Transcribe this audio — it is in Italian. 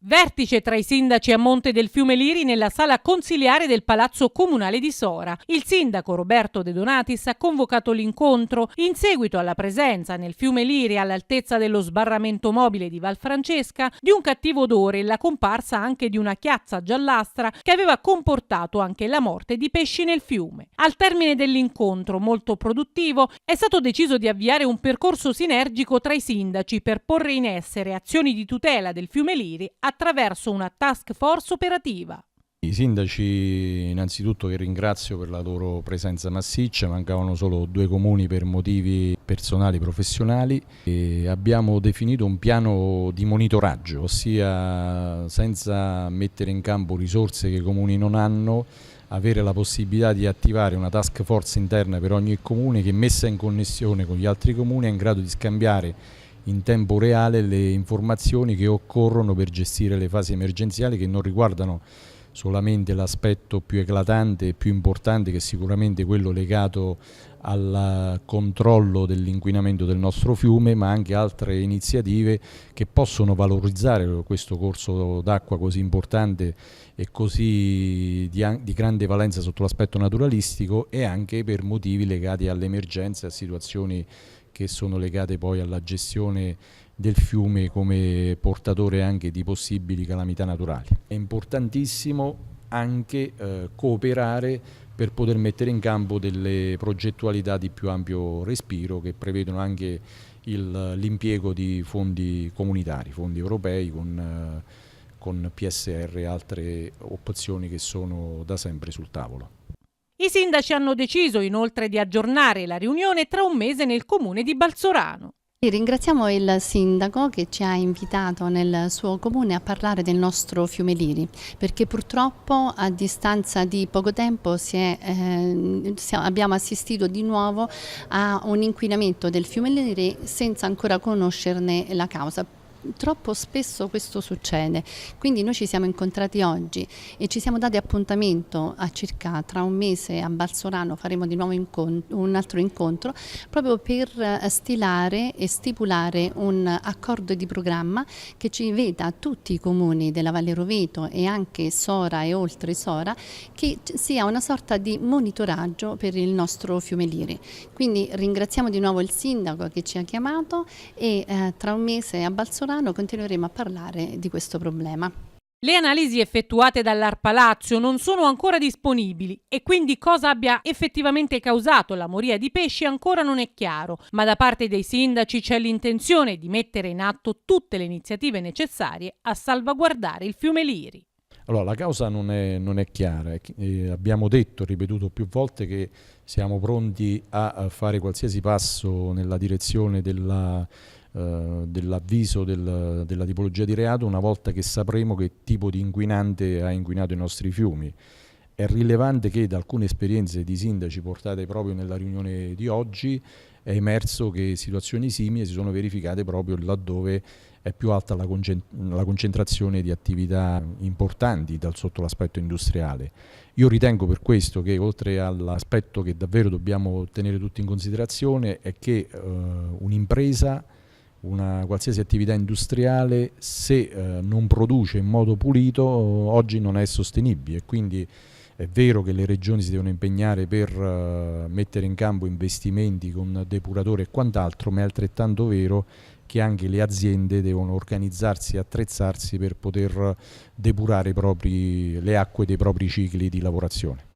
Vertice tra i sindaci a Monte del Fiume Liri nella sala consiliare del Palazzo Comunale di Sora. Il sindaco Roberto De Donatis ha convocato l'incontro in seguito alla presenza nel Fiume Liri, all'altezza dello sbarramento mobile di Val Francesca, di un cattivo odore e la comparsa anche di una chiazza giallastra che aveva comportato anche la morte di pesci nel fiume. Al termine dell'incontro, molto produttivo, è stato deciso di avviare un percorso sinergico tra i sindaci per porre in essere azioni di tutela del Fiume Liri attraverso una task force operativa. I sindaci innanzitutto che ringrazio per la loro presenza massiccia, mancavano solo 2 comuni per motivi personali professionali e abbiamo definito un piano di monitoraggio, ossia senza mettere in campo risorse che i comuni non hanno, avere la possibilità di attivare una task force interna per ogni comune che, messa in connessione con gli altri comuni, è in grado di scambiare in tempo reale le informazioni che occorrono per gestire le fasi emergenziali, che non riguardano solamente l'aspetto più eclatante e più importante, che è sicuramente quello legato al controllo dell'inquinamento del nostro fiume, ma anche altre iniziative che possono valorizzare questo corso d'acqua così importante e così di grande valenza sotto l'aspetto naturalistico, e anche per motivi legati alle emergenze, a situazioni che sono legate poi alla gestione del fiume come portatore anche di possibili calamità naturali. È importantissimo anche cooperare per poter mettere in campo delle progettualità di più ampio respiro che prevedono anche l'impiego di fondi comunitari, fondi europei con PSR e altre opzioni che sono da sempre sul tavolo. I sindaci hanno deciso inoltre di aggiornare la riunione tra un mese nel comune di Balsorano. Ringraziamo il sindaco che ci ha invitato nel suo comune a parlare del nostro Fiume Liri, perché purtroppo a distanza di poco tempo abbiamo assistito di nuovo a un inquinamento del Fiume Liri senza ancora conoscerne la causa. Troppo spesso questo succede, quindi noi ci siamo incontrati oggi e ci siamo dati appuntamento a circa tra un mese a Balsorano. Faremo di nuovo un altro incontro proprio per stilare e stipulare un accordo di programma che ci veda tutti i comuni della Valle Roveto e anche Sora e oltre Sora, che sia una sorta di monitoraggio per il nostro Fiume Liri. Quindi ringraziamo di nuovo il sindaco che ci ha chiamato e tra un mese a Balsorano continueremo a parlare di questo problema. Le analisi effettuate dall'ARPA Lazio non sono ancora disponibili e quindi cosa abbia effettivamente causato la moria di pesci ancora non è chiaro, ma da parte dei sindaci c'è l'intenzione di mettere in atto tutte le iniziative necessarie a salvaguardare il Fiume Liri. Allora, la causa non è chiara, abbiamo detto, ripetuto più volte, che siamo pronti a fare qualsiasi passo nella direzione dell'avviso della tipologia di reato una volta che sapremo che tipo di inquinante ha inquinato i nostri fiumi. È rilevante che da alcune esperienze di sindaci portate proprio nella riunione di oggi è emerso che situazioni simili si sono verificate proprio laddove è più alta la concentrazione di attività importanti sotto l'aspetto industriale. Io ritengo per questo che, oltre all'aspetto che davvero dobbiamo tenere tutti in considerazione, è che un'impresa, una qualsiasi attività industriale, se non produce in modo pulito, oggi non è sostenibile. Quindi è vero che le regioni si devono impegnare per mettere in campo investimenti con depuratore e quant'altro, ma è altrettanto vero che anche le aziende devono organizzarsi e attrezzarsi per poter depurare le acque dei propri cicli di lavorazione.